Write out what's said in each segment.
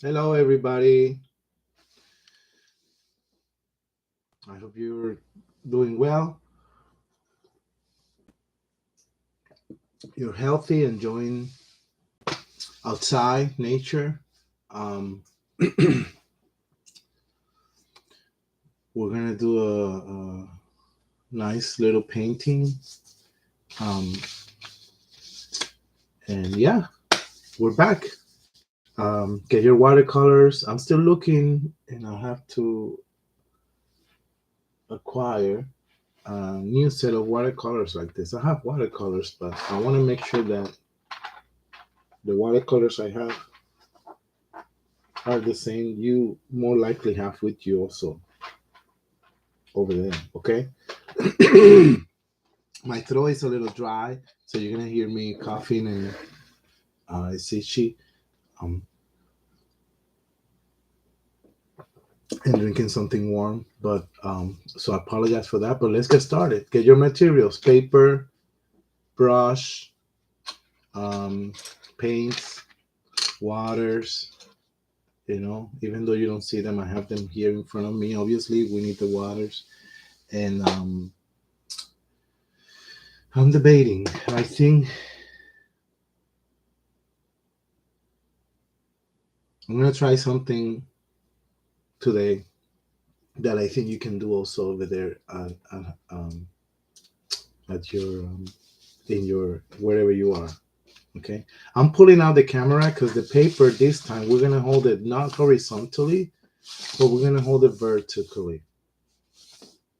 Hello, everybody. I hope you're doing well. You're healthy, enjoying outside nature. Um, we're gonna do a nice little painting, um, and yeah, we're back. Get your watercolors. I'm still looking, and I have to acquire a new set of watercolors like this. I have watercolors, but I want to make sure that the watercolors I have are the same you more likely have with you also over there. Okay. My throat is a little dry, so you're gonna hear me coughing and it's itchy. Um, and drinking something warm. But so I apologize for that. But let's get started. Get your materials: paper, brush, um, paints, waters. Even though you don't see them, I have them here in front of me. Obviously, we need the waters, and I'm debating. I think I'm gonna try something today that I think you can do also over there at your in your wherever you are. Okay, I'm pulling out the camera because the paper this time we're gonna hold it not horizontally, but we're gonna hold it vertically,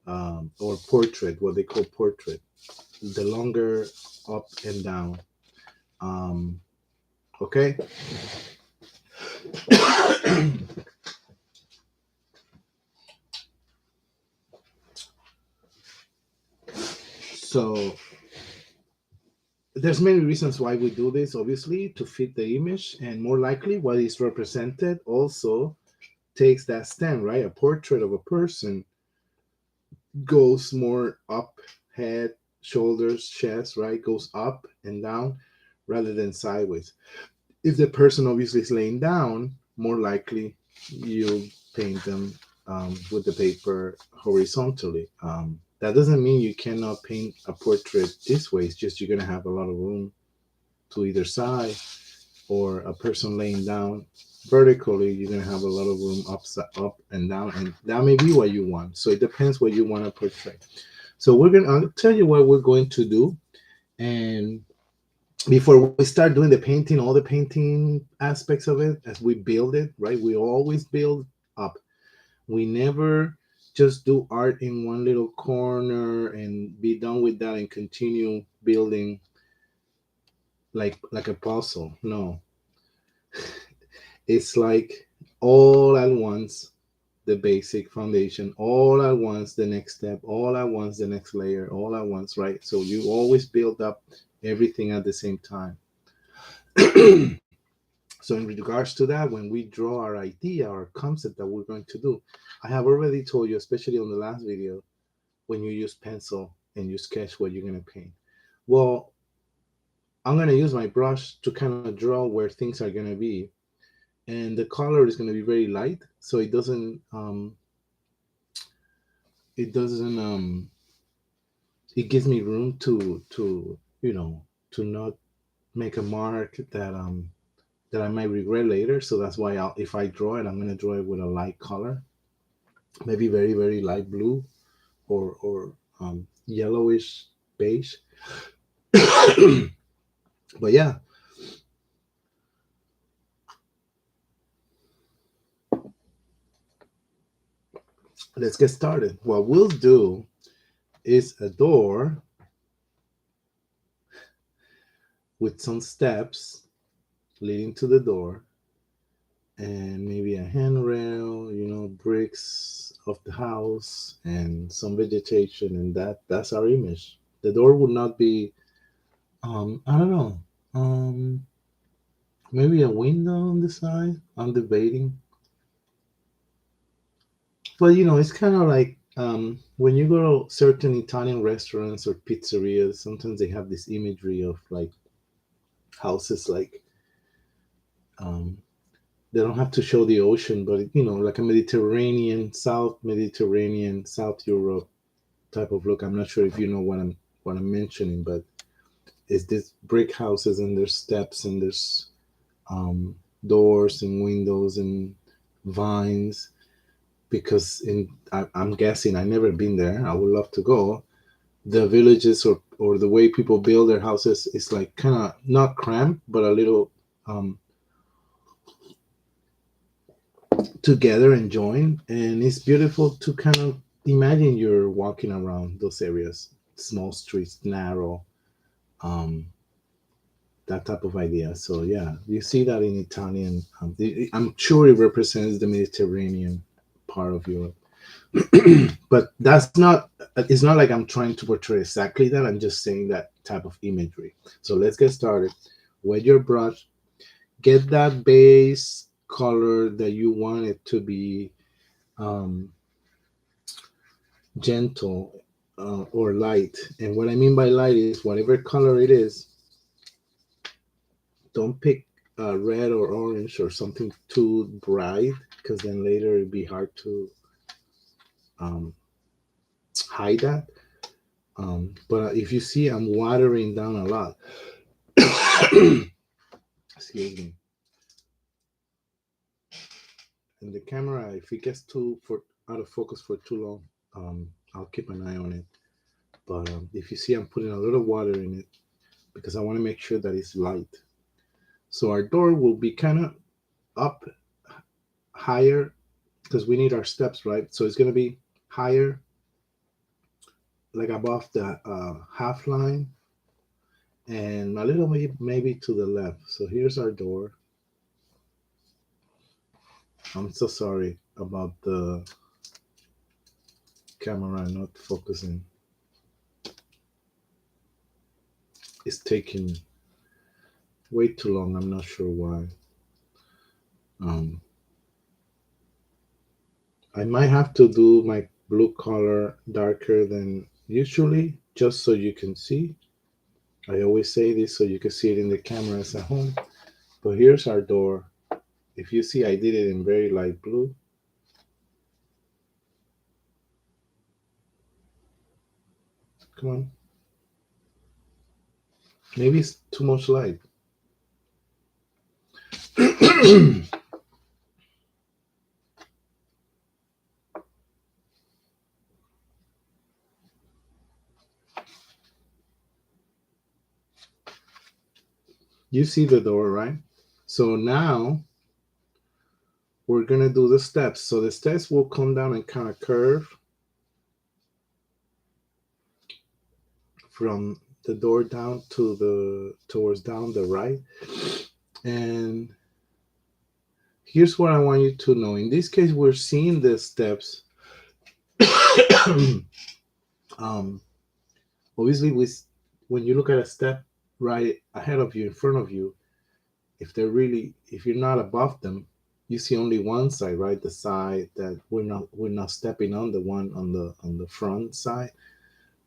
or portrait, what they call portrait. The longer up and down. Um, okay. So there's many reasons why we do this. Obviously, to fit the image, and more likely, what is represented also takes that stand, right? A portrait of a person goes more up, head, shoulders, chest, right? Goes up and down rather than sideways. If the person obviously is laying down, more likely you paint them with the paper horizontally. That doesn't mean you cannot paint a portrait this way. It's just you're going to have a lot of room to either side, or a person laying down vertically, you're gonna have a lot of room up and down, and that may be what you want. So it depends what you want to portray. So I'll tell you what we're going to do, and before we start doing the painting, all the painting aspects of it, as we build it, right? We always build up. We never just do art in one little corner and be done with that and continue building like a puzzle. No, it's like all at once, the basic foundation, all at once, the next step, all at once, the next layer, all at once, right? So you always build up everything at the same time. So, in regards to that, when we draw our idea, our concept that we're going to do, I have already told you, especially on the last video, when you use pencil and you sketch what you're going to paint. Well, I'm going to use my brush to kind of draw where things are going to be, and the color is going to be very light, so it doesn't it gives me room to not make a mark that I might regret later. So that's why if I draw it, I'm going to draw it with a light color, maybe very very light blue, or yellowish beige. But yeah, let's get started. What we'll do is a door with some steps leading to the door, and maybe a handrail, bricks of the house and some vegetation, and that's our image. The door would not be, I don't know, maybe a window on the side. I'm debating, but it's kind of like when you go to certain Italian restaurants or pizzerias, sometimes they have this imagery of like houses like um They don't have to show the ocean, but like a Mediterranean, South Europe type of look. I'm not sure if you know what I'm mentioning, but it's this brick houses and there's steps and there's um, doors and windows and vines. Because I'm guessing I've never been there. I would love to go. The villages or the way people build their houses is like kind of not cramped, but a little um, together and join, and it's beautiful to kind of imagine you're walking around those areas, small streets, narrow, um, that type of idea. So yeah, you see that in Italian. I'm sure it represents the Mediterranean part of Europe, but that's not. It's not like I'm trying to portray exactly that. I'm just saying that type of imagery. So let's get started. Wet your brush, get that base color that you want it to be. Um, Gentle or light. And what I mean by light is whatever color it is, don't pick red or orange or something too bright because then later it'd be hard to um, hide that. But if you see, I'm watering down a lot. Excuse me. And the camera, if it gets too for out of focus for too long, I'll keep an eye on it. But if you see, I'm putting a little water in it because I want to make sure that it's light. So our door will be kind of up higher because we need our steps, right? So it's going to be higher, like above the half line, and a little bit maybe to the left. So here's our door. I'm so sorry about the camera not focusing. It's taking way too long. I'm not sure why. Um, I might have to do my blue color darker than usually just so you can see. I always say this so you can see it in the cameras at home. But here's our door. If you see, I did it in very light blue. Come on. Maybe it's too much light. You see the door, right? So now we're going to do the steps. So the steps will come down and kind of curve from the door down to the towards down the right. And here's what I want you to know. In this case, we're seeing the steps. um, Obviously, when you look at a step right ahead of you, in front of you, if you're not above them, you see only one side, right? The side that we're not stepping on, the one on the front side.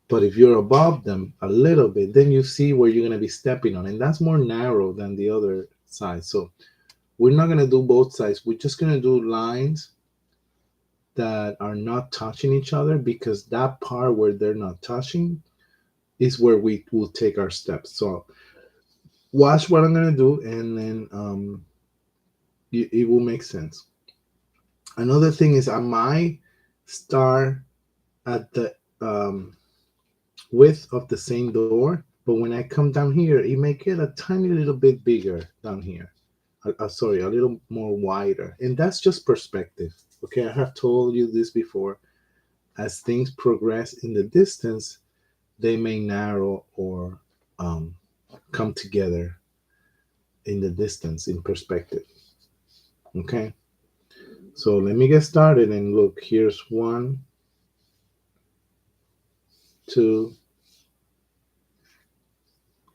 But if you're above them a little bit, then you see where you're going to be stepping on, and that's more narrow than the other side. So we're not going to do both sides. We're just going to do lines that are not touching each other, because that part where they're not touching is where we will take our steps. So watch what I'm going to do, and then it will make sense. Another thing is I might start at the width of the same door, but when I come down here, it may get a tiny little bit bigger down here. Sorry, a little more wider. And that's just perspective. Okay, I have told you this before. As things progress in the distance, they may narrow or um, come together in the distance in perspective. Okay, so let me get started and look. Here's one, two.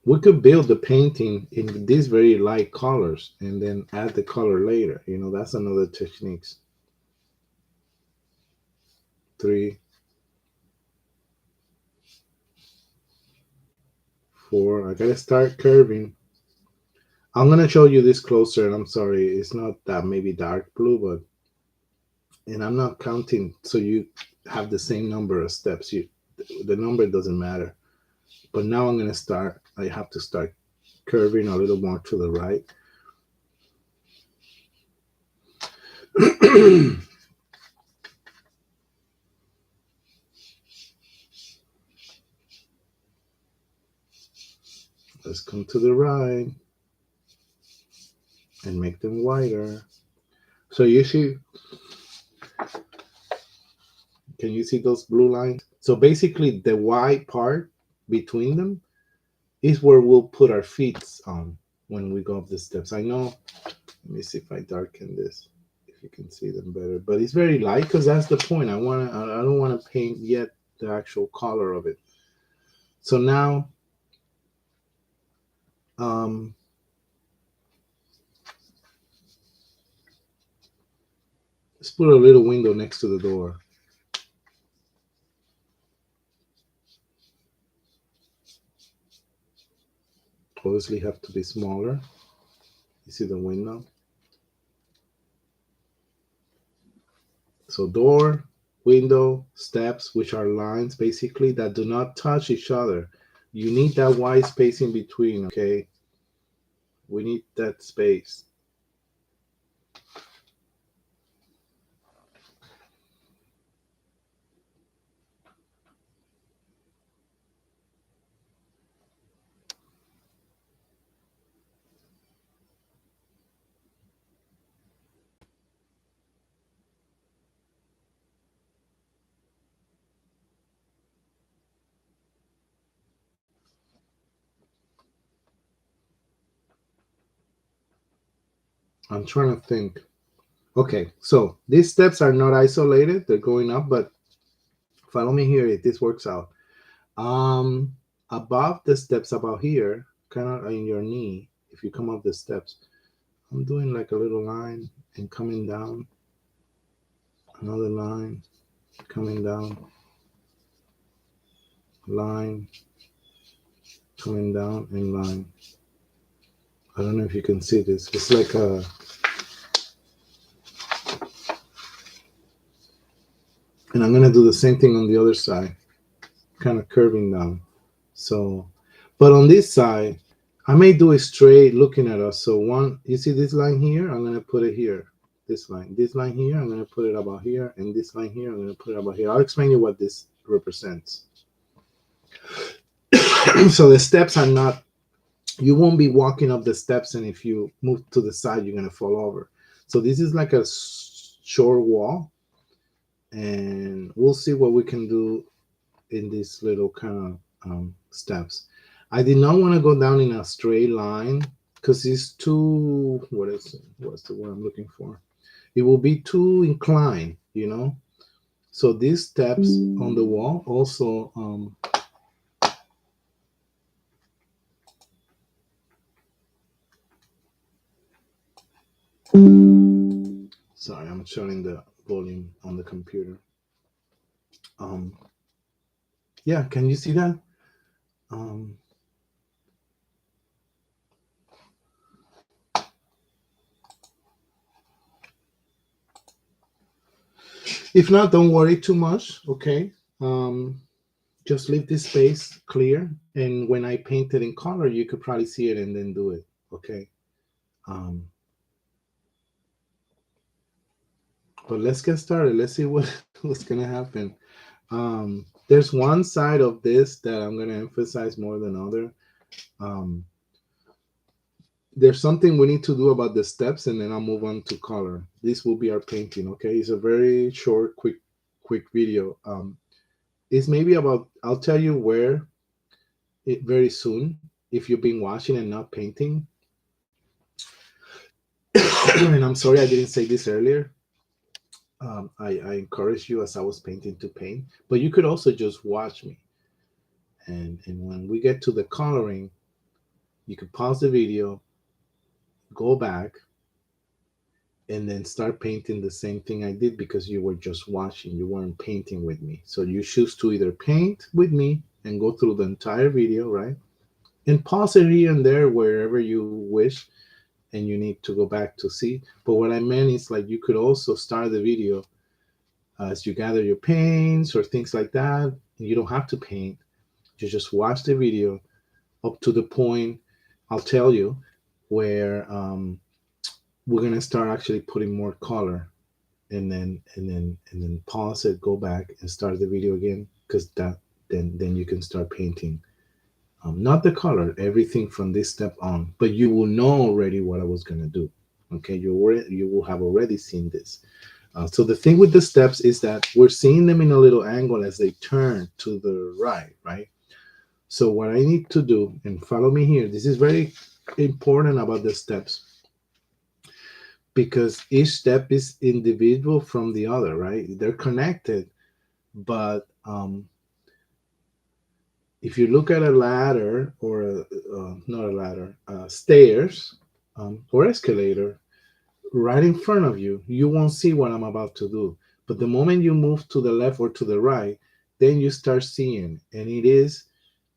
We could build the painting in these very light colors and then add the color later. That's another techniques. Three, four. I gotta start curving. I'm gonna show you this closer, and I'm sorry, it's not that maybe dark blue, but and I'm not counting so you have the same number of steps. You the number doesn't matter. But now I'm gonna start. I have to start curving a little more to the right. Let's come to the right and make them wider. So you see, can you see those blue lines? So basically the white part between them is where we'll put our feet on when we go up the steps. I know, let me see if I darken this, if you can see them better. But it's very light because that's the point. I don't want to paint yet the actual color of it. So now, um, let's put a little window next to the door. Obviously have to be smaller. You see the window? So door, window, steps, which are lines basically that do not touch each other. You need that wide space in between, okay? We need that space. I'm trying to think. Okay, so these steps are not isolated, they're going up, but follow me here if this works out. Um, Above the steps about here, kind of in your knee, if you come up the steps, I'm doing like a little line and coming down, another line, coming down, line, coming down, and line. I don't know if you can see this. It's like a, and I'm gonna do the same thing on the other side, kind of curving down. So, but on this side, I may do it straight looking at us. So one, you see this line here? I'm gonna put it here. This line here, I'm gonna put it about here, and this line here, I'm gonna put it about here. I'll explain you what this represents. So the steps are not, you won't be walking up the steps, and if you move to the side, you're gonna fall over. So this is like a short wall, and we'll see what we can do in these little kind of steps. I did not want to go down in a straight line because it's too, what's the word I'm looking for? It will be too inclined, you know. So these steps on the wall also, sorry, I'm showing the volume on the computer. Um, yeah, can you see that? Um, if not, don't worry too much. Okay. Just leave this space clear, and when I paint it in color, you could probably see it and then do it. Okay. Um, but let's get started. Let's see what what's gonna happen. There's one side of this that I'm gonna emphasize more than other. Um, there's something we need to do about the steps, and then I'll move on to color. This will be our painting. Okay, it's a very short, quick video. It's maybe about. I'll tell you where it very soon if you've been watching and not painting. And I'm sorry I didn't say this earlier. I encourage you as I was painting to paint, but you could also just watch me. And when we get to the coloring, you could pause the video, go back, and then start painting the same thing I did because you were just watching, you weren't painting with me. So you choose to either paint with me and go through the entire video, right? and pause it here and there wherever you wish, and you need to go back to see. But what I meant is like you could also start the video as you gather your paints or things like that. You don't have to paint. You just watch the video up to the point I'll tell you where we're gonna start actually putting more color, and then pause it, go back and start the video again, because that then you can start painting. Not the color, everything from this step on, but you will know already what I was gonna do. Okay, you will have already seen this. So the thing with the steps is that we're seeing them in a little angle as they turn to the right, right? So what I need to do, and follow me here, this is very important about the steps, because each step is individual from the other, right? They're connected, but if you look at a ladder or not a ladder, stairs or escalator right in front of you, you won't see what I'm about to do. But the moment you move to the left or to the right, then you start seeing, and it is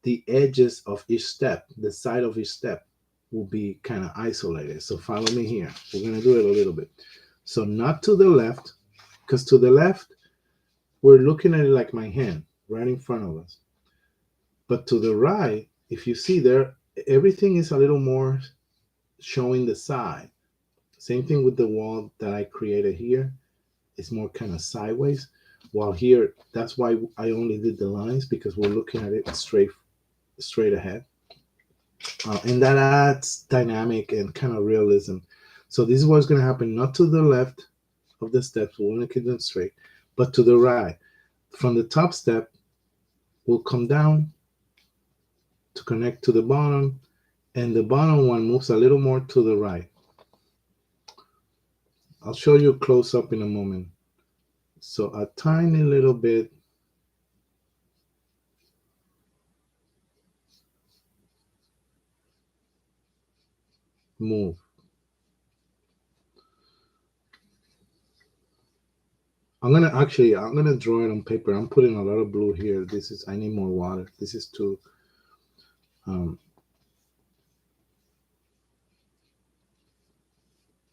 the edges of each step, the side of each step will be kind of isolated. So follow me here. We're going to do it a little bit. So not to the left, because to the left, we're looking at it like my hand right in front of us. But to the right, if you see there, everything is a little more showing the side. Same thing with the wall that I created here. It's more kind of sideways. While here, that's why I only did the lines, because we're looking at it straight ahead. And that adds dynamic and kind of realism. So this is what's going to happen, not to the left of the steps, we're going to keep them straight, but to the right. From the top step, we'll come down to connect to the bottom, and the bottom one moves a little more to the right. I'll show you close up in a moment. So a tiny little bit move. I'm gonna draw it on paper. I'm putting a lot of blue here. I need more water. This is too um,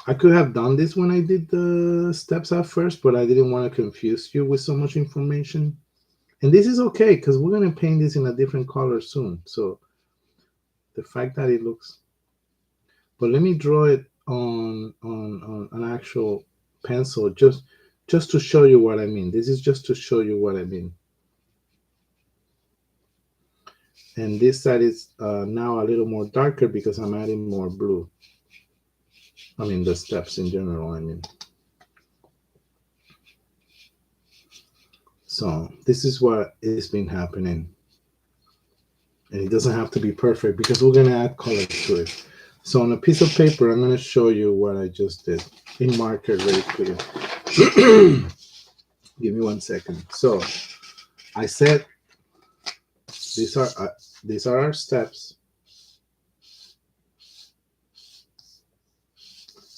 I could have done this when I did the steps at first, but I didn't want to confuse you with so much information. And this is okay, because we're gonna paint this in a different color soon. So the fact that it looks, but let me draw it on an actual pencil, just to show you what I mean. This is just to show you what I mean. And this side is now a little more darker because I'm adding more blue. I mean the steps in general, I mean. So this is what has been happening. And it doesn't have to be perfect because we're gonna add color to it. So on a piece of paper, I'm gonna show you what I just did in marker very clear. Give me 1 second. So I said these are our steps.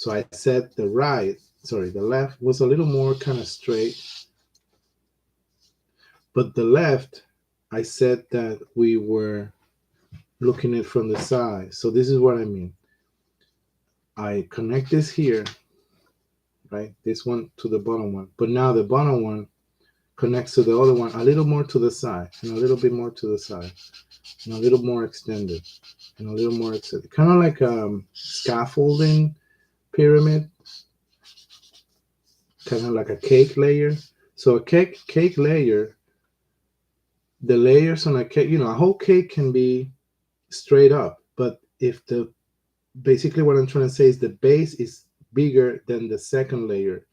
So I said the left was a little more kind of straight, but the left, I said that we were looking at it from the side. So this is what I mean. I connect this here, right? This one to the bottom one, but now the bottom one connects to the other one a little more to the side, and a little bit more to the side, and a little more extended, and a little more extended. Kind of like scaffolding pyramid, kind of like a cake layer. So a cake layer, the layers on a cake, a whole cake can be straight up, but if basically what I'm trying to say is the base is bigger than the second layer,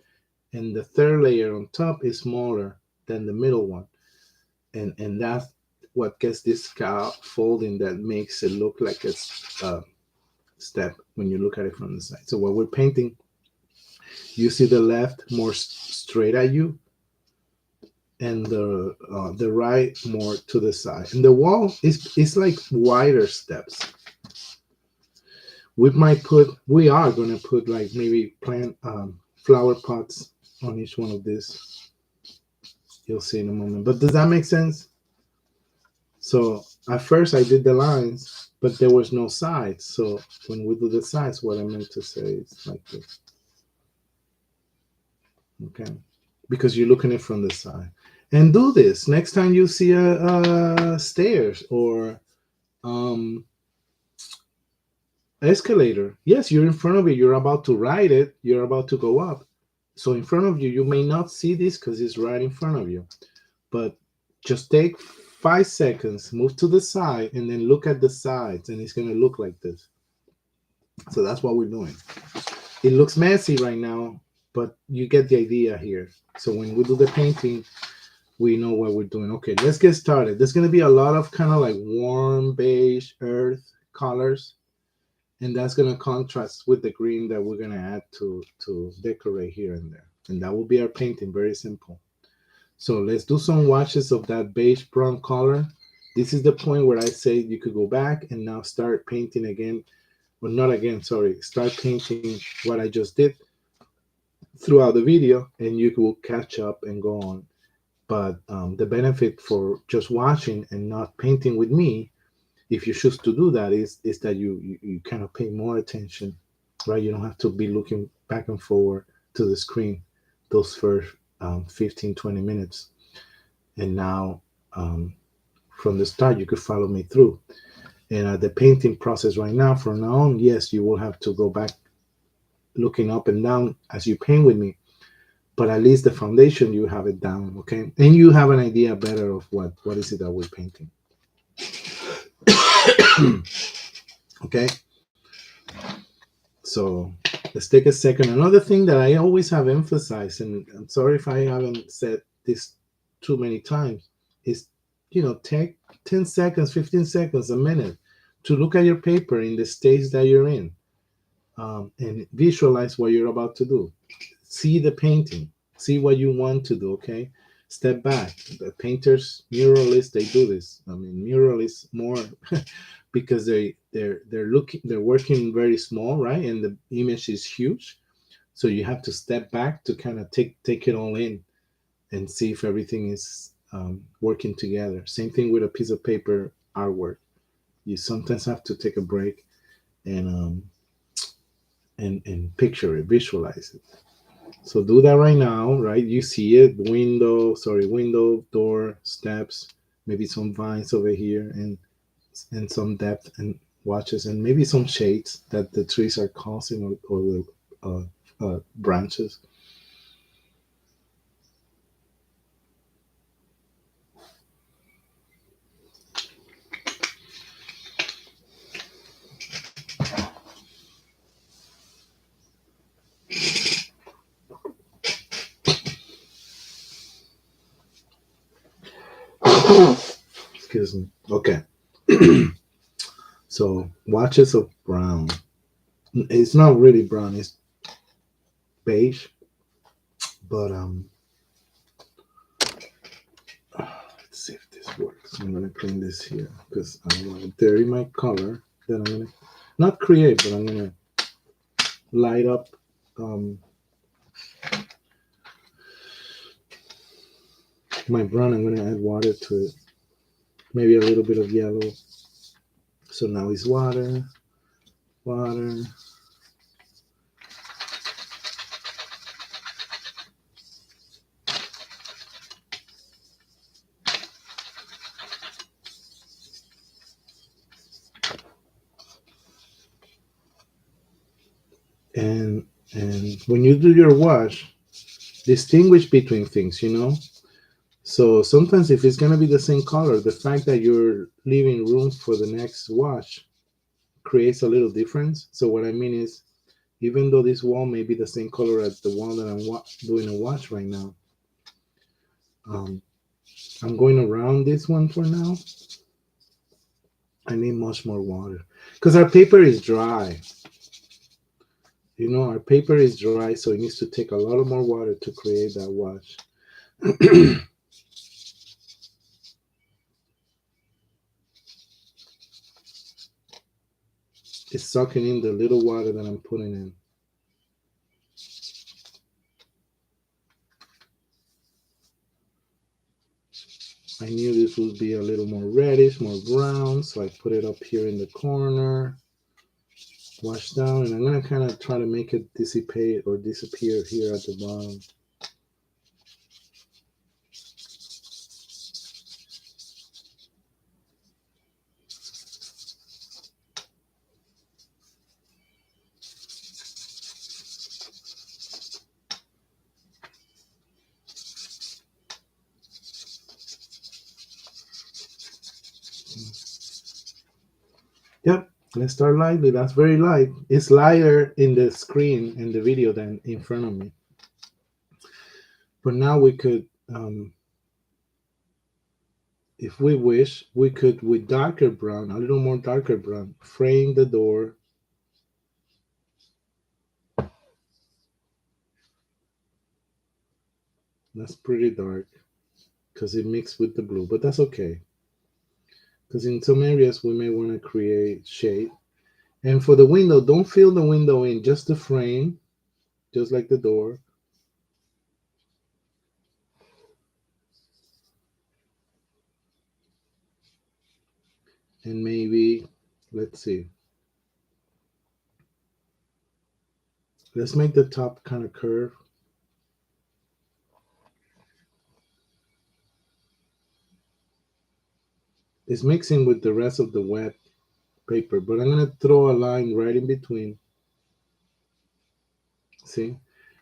and the third layer on top is smaller than the middle one, and that's what gets this scaffolding that makes it look like a step when you look at it from the side. So when we're painting, you see the left more straight at you, and the right more to the side. And the wall is like wider steps. We are gonna put like maybe plant flower pots on each one of these. You'll see in a moment. But does that make sense? So at first I did the lines, but there was no sides. So when we do the sides, what I meant to say is like this, okay? Because you're looking at it from the side. And do this next time you see a stairs or um, escalator. Yes, you're in front of it. You're about to ride it. You're about to go up. So in front of you, you may not see this because it's right in front of you. But just take 5 seconds, move to the side, and then look at the sides, and it's going to look like this. So that's what we're doing. It looks messy right now, but you get the idea here. So when we do the painting, we know what we're doing. Okay, let's get started. There's going to be a lot of kind of like warm beige earth colors, and that's going to contrast with the green that we're going to add to decorate here and there. And that will be our painting, very simple. So let's do some washes of that beige brown color. This is the point where I say you could go back and now start painting again. Well, not again, sorry. Start painting what I just did throughout the video, and you will catch up and go on. But the benefit for just watching and not painting with me, if you choose to do that, is that you kind of pay more attention, right? You don't have to be looking back and forward to the screen those first 15, 20 minutes. And now from the start, you could follow me through. And the painting process right now, from now on, yes, you will have to go back looking up and down as you paint with me. But at least the foundation, you have it down, okay? And you have an idea better of what is it that we're painting. Okay? So let's take a second. Another thing that I always have emphasized, and I'm sorry if I haven't said this too many times, is, take 10 seconds, 15 seconds, a minute to look at your paper in the stage that you're in, and visualize what you're about to do. See the painting, see what you want to do, okay? Step back. The painters, muralists, they do this. I mean, muralists more because they're working very small, right? And the image is huge. So you have to step back to kind of take it all in and see if everything is working together. Same thing with a piece of paper artwork. You sometimes have to take a break and picture it, visualize it. So do that right now, right? You see it, window, door, steps, maybe some vines over here, and some depth and watches, and maybe some shades that the trees are causing, or the branches. Excuse me. Okay. So watches of brown. It's not really brown. It's beige. But let's see if this works. I'm gonna clean this here because I don't want to dirty my color. Then I'm gonna not create, but I'm gonna light up. Um, my brown. I'm gonna add water to it. Maybe a little bit of yellow. So now it's water. And when you do your wash, distinguish between things. So sometimes if it's gonna be the same color, the fact that you're leaving room for the next wash creates a little difference. So what I mean is, even though this wall may be the same color as the wall that I'm doing a wash right now, um, I'm going around this one for now. I need much more water because our paper is dry. Our paper is dry, so it needs to take a lot of more water to create that wash. It's sucking in the little water that I'm putting in. I knew this would be a little more reddish, more brown, so I put it up here in the corner, wash down, and I'm gonna kind of try to make it dissipate or disappear here at the bottom. Yep, let's start lightly. That's very light. It's lighter in the screen in the video than in front of me. But now we could, if we wish, we could, with darker brown, a little more darker brown, frame the door. That's pretty dark because it mixed with the blue, but that's okay. Because in some areas we may want to create shade. And for the window, don't fill the window in, just the frame, just like the door. And maybe, let's see. Let's make the top kind of curve. It's mixing with the rest of the wet paper, but I'm going to throw a line right in between. See?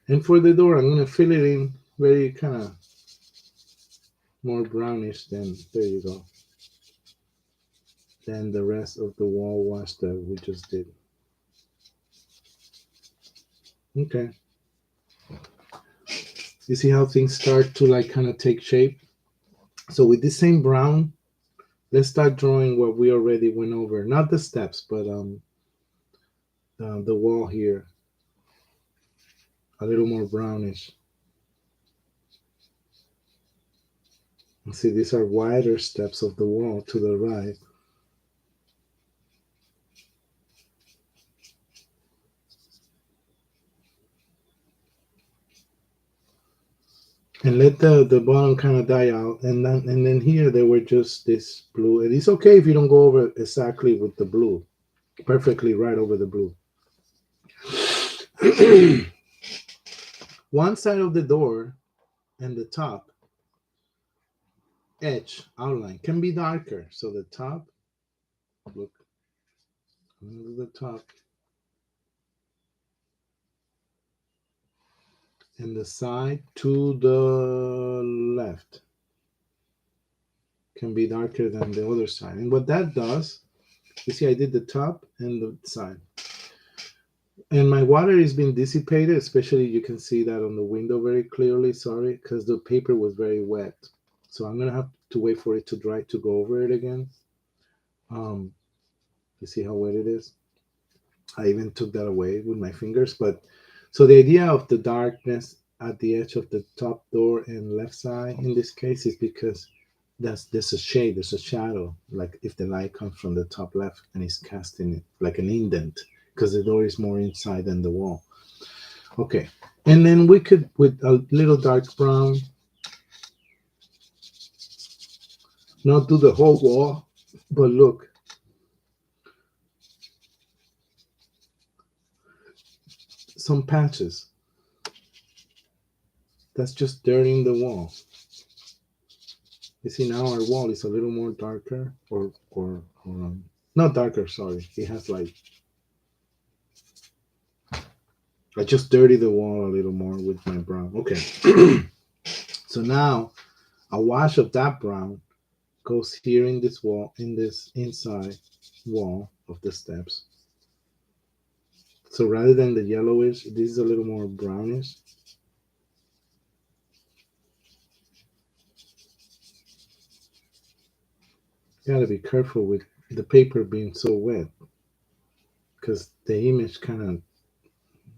And for the door, I'm going to fill it in very kind of more brownish than, there you go, than the rest of the wall wash that we just did. Okay. You see how things start to like kind of take shape? So with this same brown, let's start drawing what we already went over. Not the steps, but the wall here. A little more brownish. See, these are wider steps of the wall to the right. And let the bottom kind of die out. And then here they were just this blue. And it's okay if you don't go over exactly with the blue. Perfectly right over the blue. One side of the door and the top edge outline can be darker. So the top, look, the top, and the side to the left can be darker than the other side. And what that does, you see I did the top and the side. And my water is being dissipated, especially you can see that on the window very clearly, sorry, because the paper was very wet. So I'm gonna have to wait for it to dry to go over it again. You see how wet it is? I even took that away with my fingers. But so the idea of the darkness at the edge of the top door and left side in this case is because there's a shade, there's a shadow, like if the light comes from the top left and is casting it like an indent, because the door is more inside than the wall. Okay, and then we could, with a little dark brown, not do the whole wall, but look, some patches. That's just dirtying the wall. You see now our wall is a little more darker, or not darker, sorry. It has like, I just dirty the wall a little more with my brown. Okay. So now a wash of that brown goes here in this wall, in this inside wall of the steps. So rather than the yellowish, this is a little more brownish. You gotta be careful with the paper being so wet, because the image kind of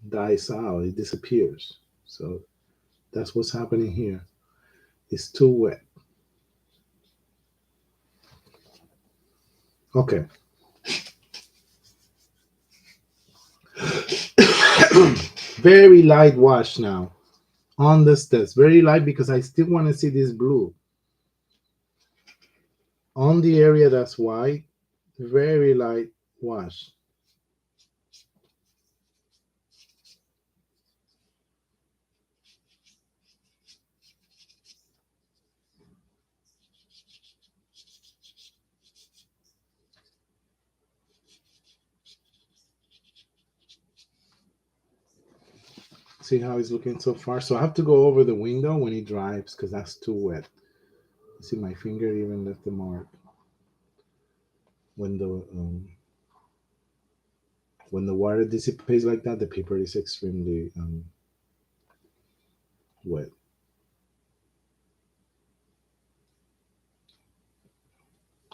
dies out, it disappears. So that's what's happening here. It's too wet. Okay. Very light wash now on the steps. Very light because I still want to see this blue. On the area that's white, very light wash. See how he's looking so far? So I have to go over the window when he drives because that's too wet. See, my finger even left the mark when the water dissipates like that. The paper is extremely wet.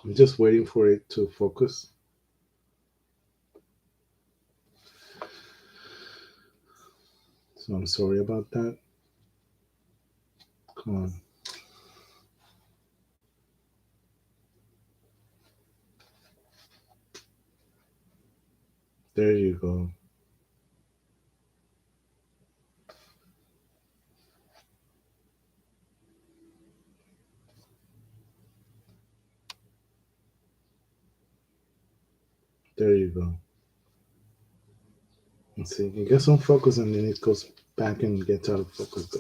I'm just waiting for it to focus. So I'm sorry about that. Come on. There you go. There you go. Let's see. It gets on focus and then it goes back and gets out of focus.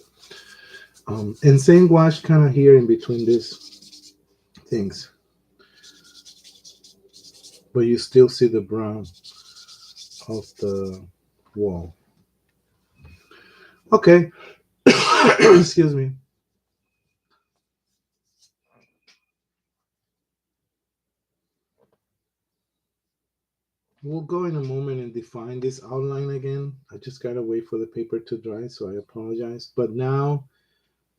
And same wash kind of here in between these things, but you still see the brown of the wall. Okay. Excuse me. We'll go in a moment and define this outline again. I just gotta wait for the paper to dry, so I apologize. But now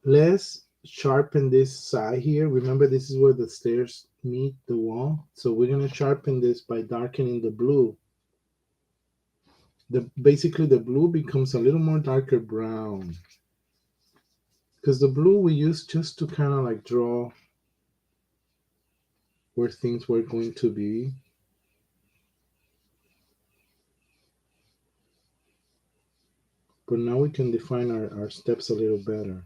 let's sharpen this side here. Remember, this is where the stairs meet the wall. So we're gonna sharpen this by darkening the blue. Basically the blue becomes a little more darker brown. Because the blue we use just to kind of like draw where things were going to be. But now we can define our steps a little better.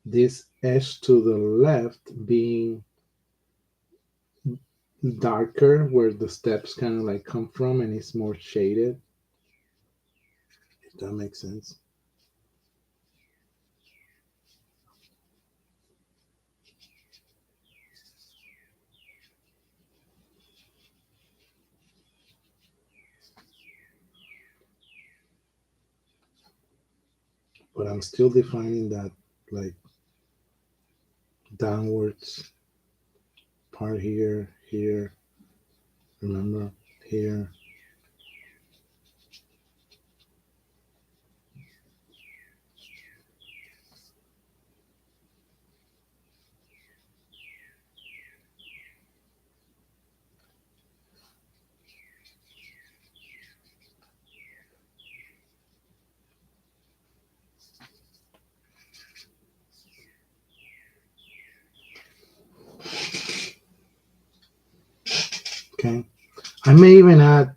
This edge to the left being darker where the steps kind of like come from and it's more shaded, if that makes sense. But I'm still defining that like downwards part here, here, remember, here. Okay. I may even add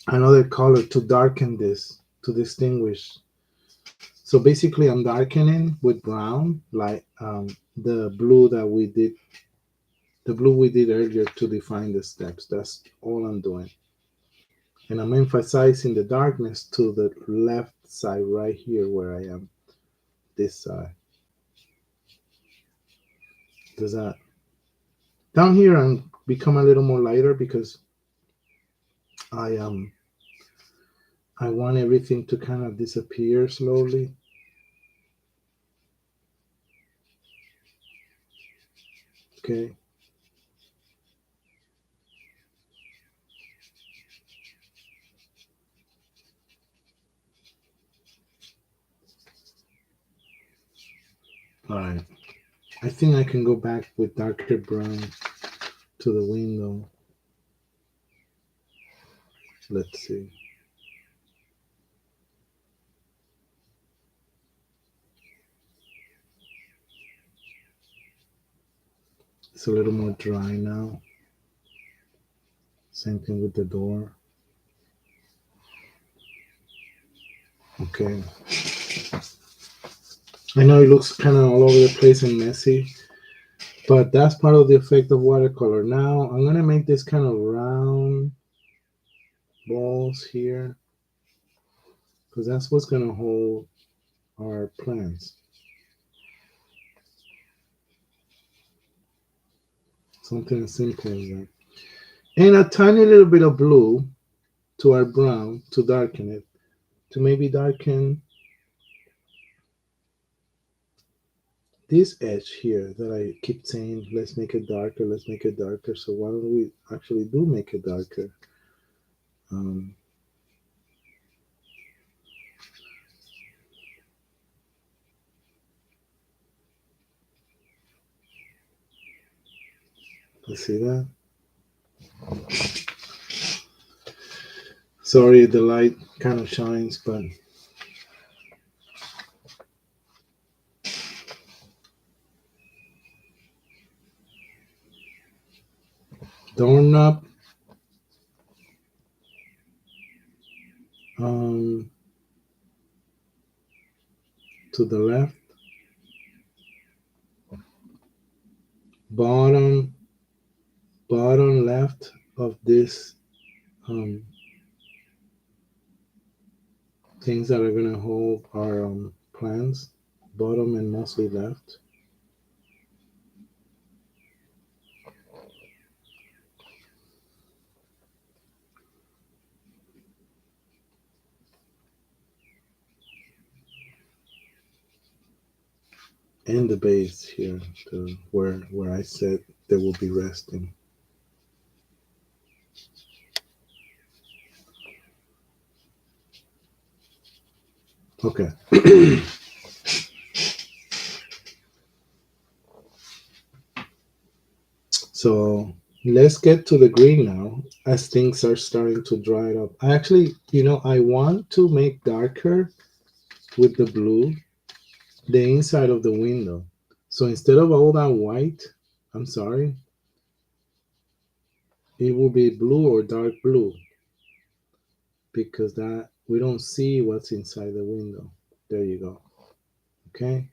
another color to darken this, to distinguish. So basically I'm darkening with brown, like the blue that we did, the blue we did earlier to define the steps. That's all I'm doing. And I'm emphasizing the darkness to the left side right here where I am, this side. Does that, down here I'm become a little more lighter because I I want everything to kind of disappear slowly. Okay. All right. I think I can go back with darker brown. to the window. Let's see. It's a little more dry now. Same thing with the door. Okay. I know it looks kind of all over the place and messy, but that's part of the effect of watercolor. Now I'm gonna make this kind of round balls here because that's what's gonna hold our plants. Something as simple as that. And a tiny little bit of blue to our brown to darken it. To maybe darken this edge here that I keep saying, let's make it darker, let's make it darker. So why don't we actually do make it darker? Um, let's see that. Sorry, the light kind of shines, but doorknob, um, to the left, bottom, bottom left of this um, things that are gonna hold our plants, bottom and mostly left. And the base here, to where I said they will be resting. Okay. So let's get to the green now as things are starting to dry up. I actually, I want to make darker with the blue the inside of the window. So instead of all that white, I'm sorry, it will be blue or dark blue because that we don't see what's inside the window. There you go. Okay.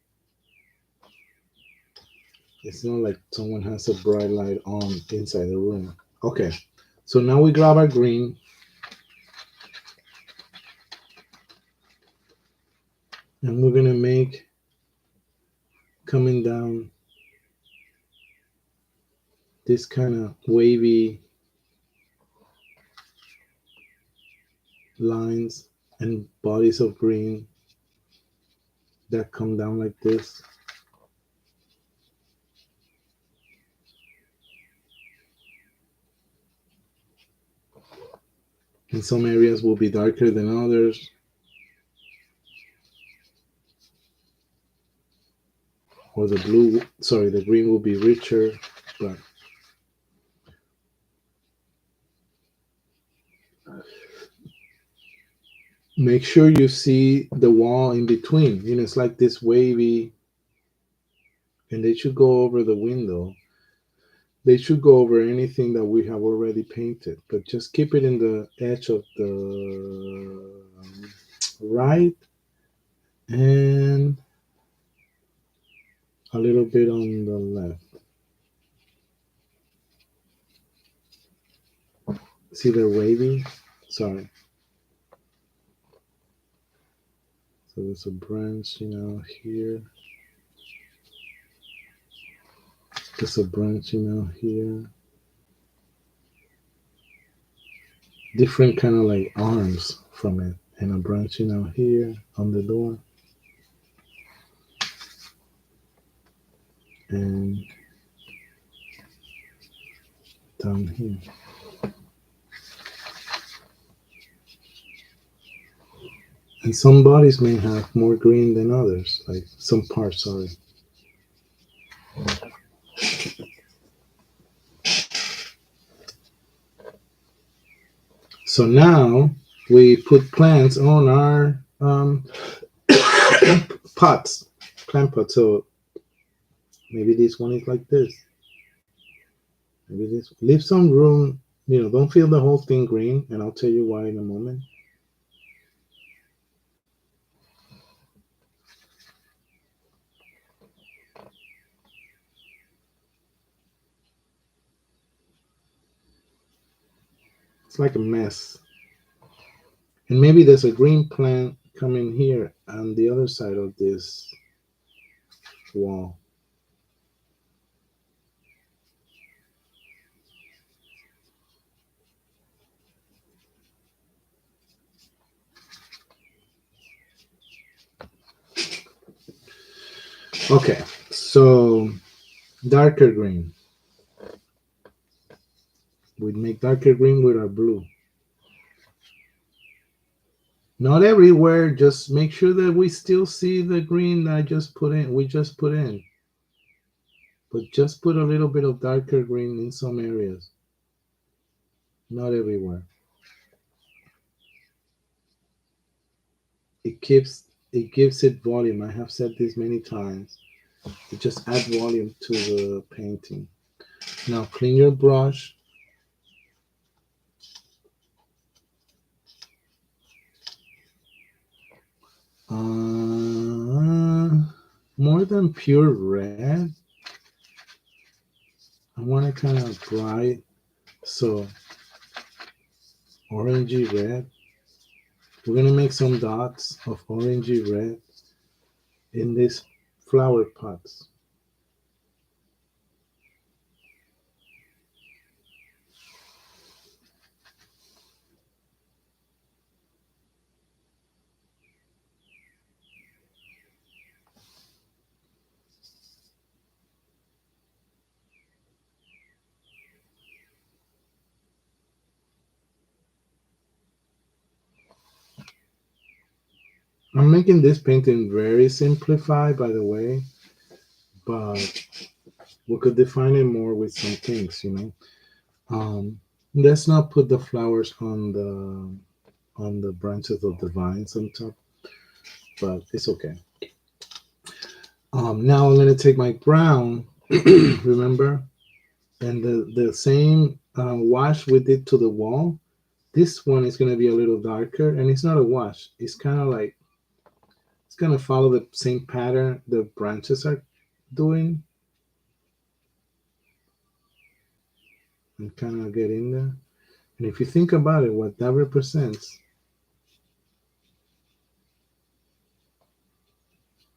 It's not like someone has a bright light on inside the room. Okay. So now we grab our green and we're gonna make coming down this kind of wavy lines and bodies of green that come down like this. In some areas will be darker than others. Or the green will be richer, but make sure you see the wall in between. It's like this wavy, and they should go over the window. They should go over anything that we have already painted, but just keep it in the edge of the right and a little bit on the left. See, they're wavy. Sorry. So there's a branch, here. There's a branch, here. Different kind of like arms from it, and a branch, here on the door. And down here. And some bodies may have more green than others, like some parts, sorry. So now we put plants on our pots, plant pots. So maybe this one is like this. Maybe this. Leave some room. Don't fill the whole thing green, and I'll tell you why in a moment. It's like a mess. And maybe there's a green plant coming here on the other side of this wall. Okay, so darker green. We'd make darker green with our blue. Not everywhere, just make sure that we still see the green that I just put in. We just put in. But just put a little bit of darker green in some areas. Not everywhere. It gives it volume. I have said this many times. It just adds volume to the painting. Now clean your brush. More than pure red. I want to kind of bright, so orangey red. We're gonna make some dots of orangey red in these flower pots. I'm making this painting very simplified, by the way, but we could define it more with some things. Let's not put the flowers on the branches of the vines on top, but it's okay. Now I'm gonna take my brown, remember, and the same wash we did to the wall. This one is gonna be a little darker, and it's not a wash. It's kind of like it's gonna follow the same pattern the branches are doing, and kind of get in there. And if you think about it, what that represents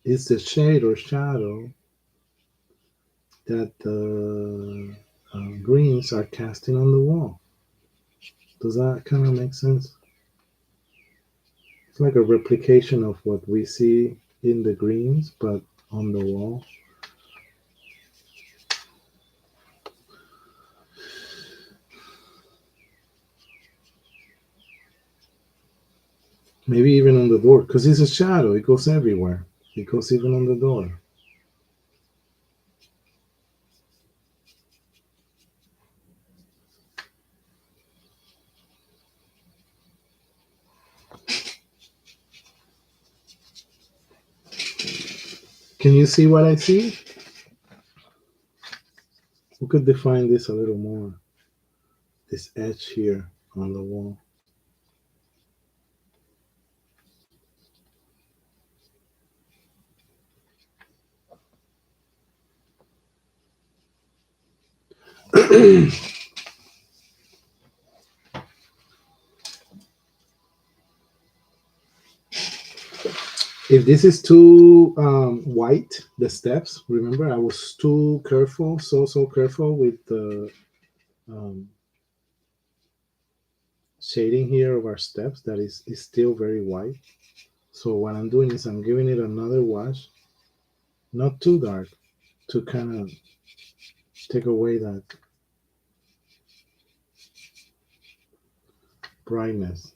is the shade or shadow that the greens are casting on the wall. Does that kind of make sense? It's like a replication of what we see in the greens, but on the wall. Maybe even on the door, because it's a shadow. It goes everywhere. It goes even on the door. Can you see what I see? We could define this a little more. This edge here on the wall. If this is too white, the steps, remember I was too careful, so careful with the um, shading here of our steps that is still very white. So what I'm doing is I'm giving it another wash, not too dark, to kind of take away that brightness.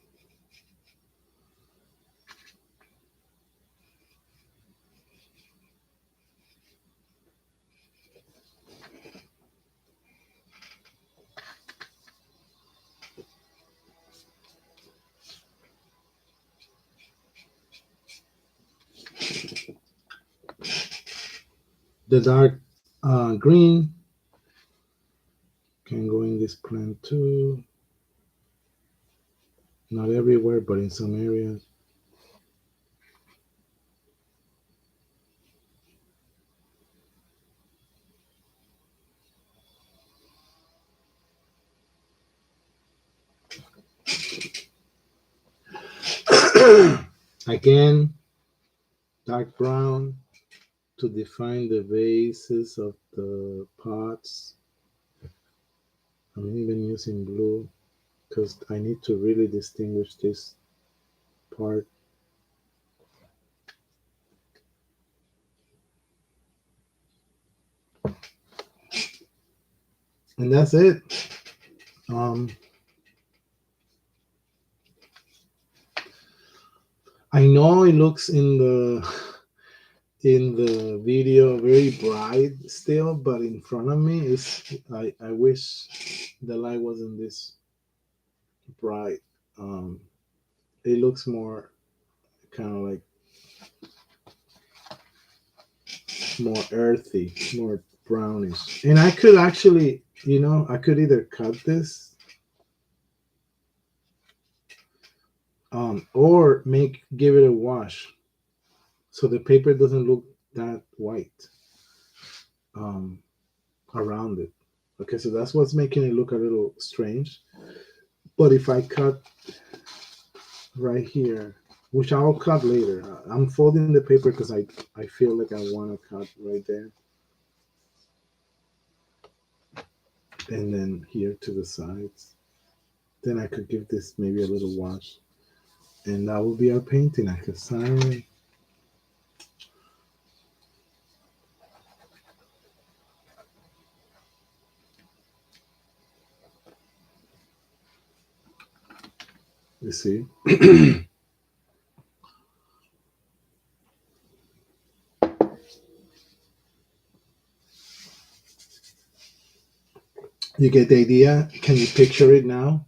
The dark green can go in this plant too. Not everywhere, but in some areas. Again, dark brown to define the bases of the pots. I'm even using blue because I need to really distinguish this part. And that's it. Um, I know it looks in the video very bright still, but in front of me is I wish the light wasn't this bright. Um, it looks more kind of like more earthy, more brownish. And I could actually, I could either cut this or give it a wash so the paper doesn't look that white um, around it. Okay, so that's what's making it look a little strange. But if I cut right here, which I'll cut later, I'm folding the paper because I feel like I want to cut right there. And then here to the sides. Then I could give this maybe a little wash. And that will be our painting. I could sign. You see? You get the idea? Can you picture it now?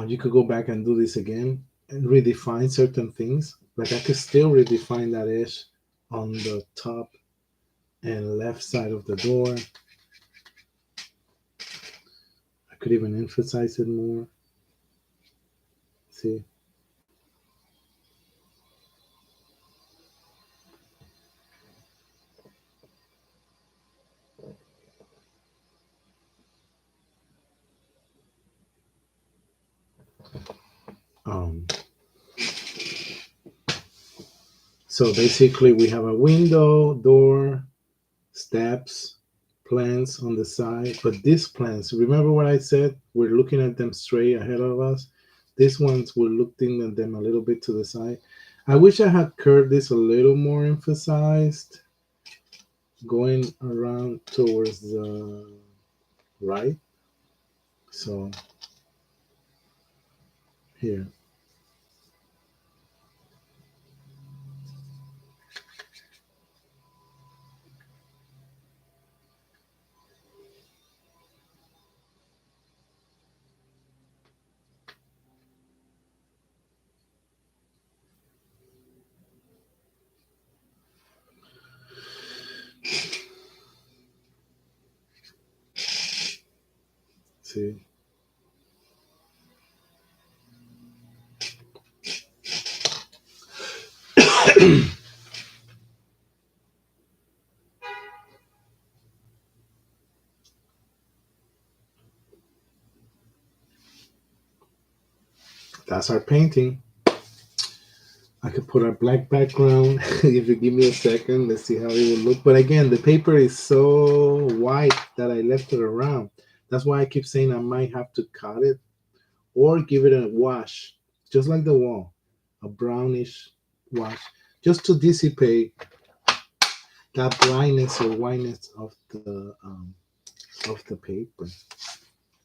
You could go back and do this again and redefine certain things. Like I could still redefine that edge on the top and left side of the door. I could even emphasize it more. See? Um, so basically, we have a window, door, steps, plants on the side. But these plants, remember what I said? We're looking at them straight ahead of us. These ones, we're looking at them a little bit to the side. I wish I had curved this a little more emphasized, going around towards the right. So here, see. That's our painting. I could put a black background if you give me a second. Let's see how it will look. But again, the paper is so white that I left it around. That's why I keep saying I might have to cut it or give it a wash, just like the wall, a brownish wash, just to dissipate that brightness or whiteness of the paper.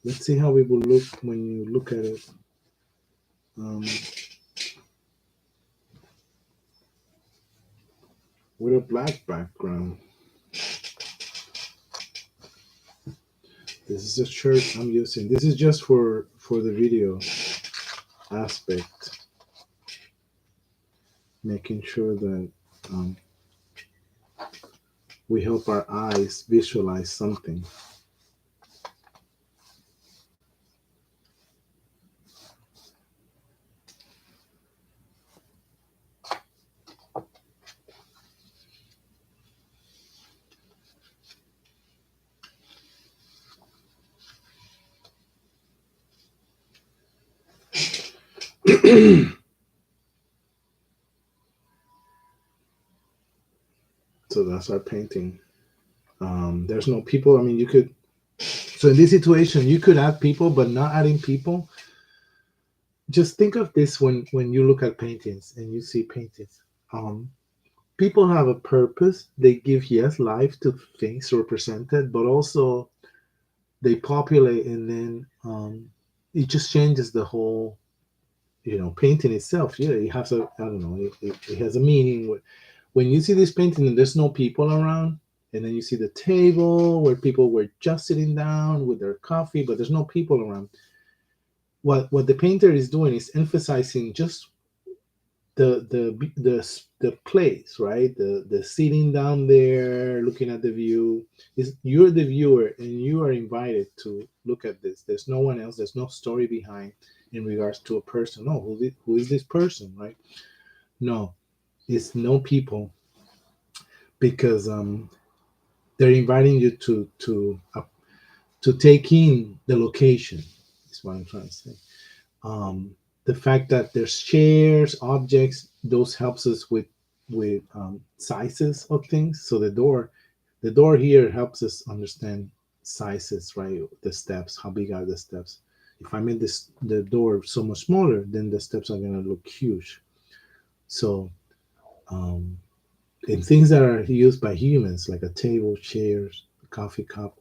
Let's see how it will look when you look at it. Um, with a black background. This is a shirt I'm using. This is just for the video aspect, making sure that um, We help our eyes visualize something. So that's our painting. There's no people. I mean, you could. So in this situation, you could add people, but not adding people. Just think of this when you look at paintings and you see paintings. Um, People have a purpose. They give yes life to things represented, but also they populate, and then it just changes the whole painting itself. Yeah, it has a, I don't know, it has a meaning. When you see this painting and there's no people around, and then you see the table where people were just sitting down with their coffee, but there's no people around. What the painter is doing is emphasizing just the place, right? The sitting down there looking at the view. Is You're the viewer and you are invited to look at this. There's no one else. There's no story behind in regards to a person. No, who is this person, right? No, it's no people, because they're inviting you to take in the location. Is what I'm trying to say. um, the fact that there's chairs, objects, those helps us with sizes of things. So the door here helps us understand sizes, right? The steps, how big are the steps? If I made the door so much smaller, then the steps are gonna look huge. So um, and things that are used by humans, like a table, chairs, a coffee cup,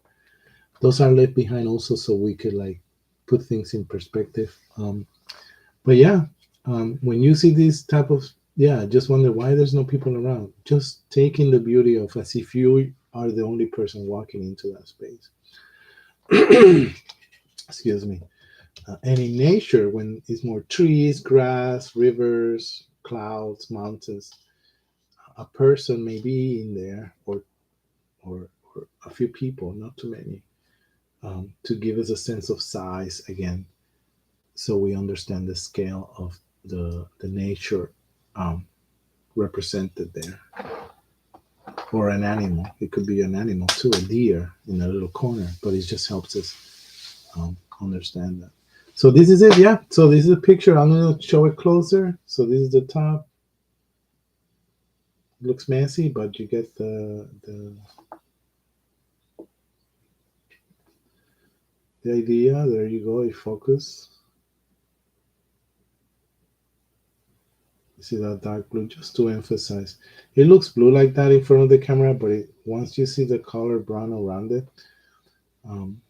those are left behind also, so we could like put things in perspective. But yeah, when you see this type of, yeah, just wonder why there's no people around. Just taking the beauty of as if you are the only person walking into that space. Excuse me. And in nature, when it's more trees, grass, rivers, clouds, mountains, a person may be in there, or a few people, not too many, to give us a sense of size again, so we understand the scale of the nature um, represented there. Or an animal. It could be an animal too, a deer in a little corner, but it just helps us understand that. So this is it, yeah. So this is a picture. I'm gonna show it closer. So this is the top. Looks messy, but you get the idea. There you go. You focus. You see that dark blue, just to emphasize. It looks blue like that in front of the camera, but once you see the color brown around it, um,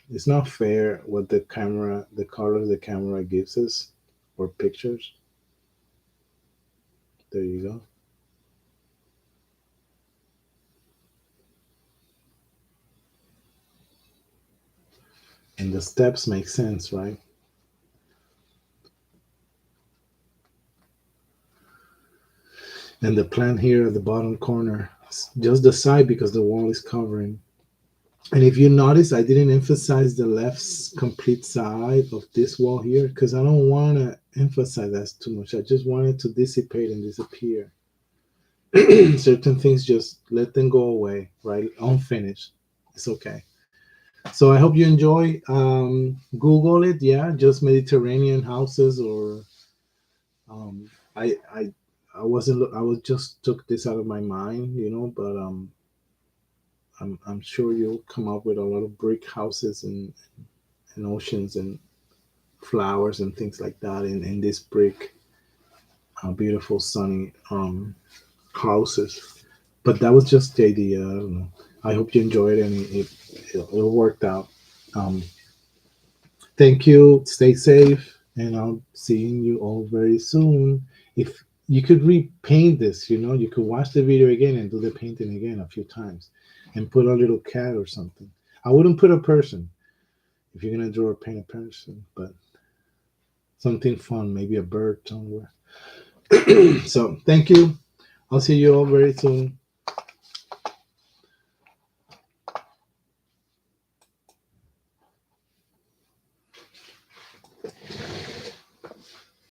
it's not fair what the color the camera gives us, or pictures. There you go. And the steps make sense, right? And the plant here at the bottom corner, just the side because the wall is covering. And if you notice, I didn't emphasize the left complete side of this wall here because I don't want to emphasize that too much. I just want it to dissipate and disappear. Certain things, just let them go away, right? Unfinished. It's okay. So I hope you enjoy. Google it, yeah, just Mediterranean houses, or um, I I I wasn't. I was just took this out of my mind, but I'm sure you'll come up with a lot of brick houses and oceans and flowers and things like that in this brick, beautiful sunny houses. But that was just the idea. I don't know. I hope you enjoyed it and it worked out. Um, Thank you. Stay safe, and I'll seeing you all very soon. If you could repaint this, you could watch the video again and do the painting again a few times, and put a little cat or something. I wouldn't put a person if you're gonna draw or paint a person, but something fun, maybe a bird somewhere. So thank you. I'll see you all very soon.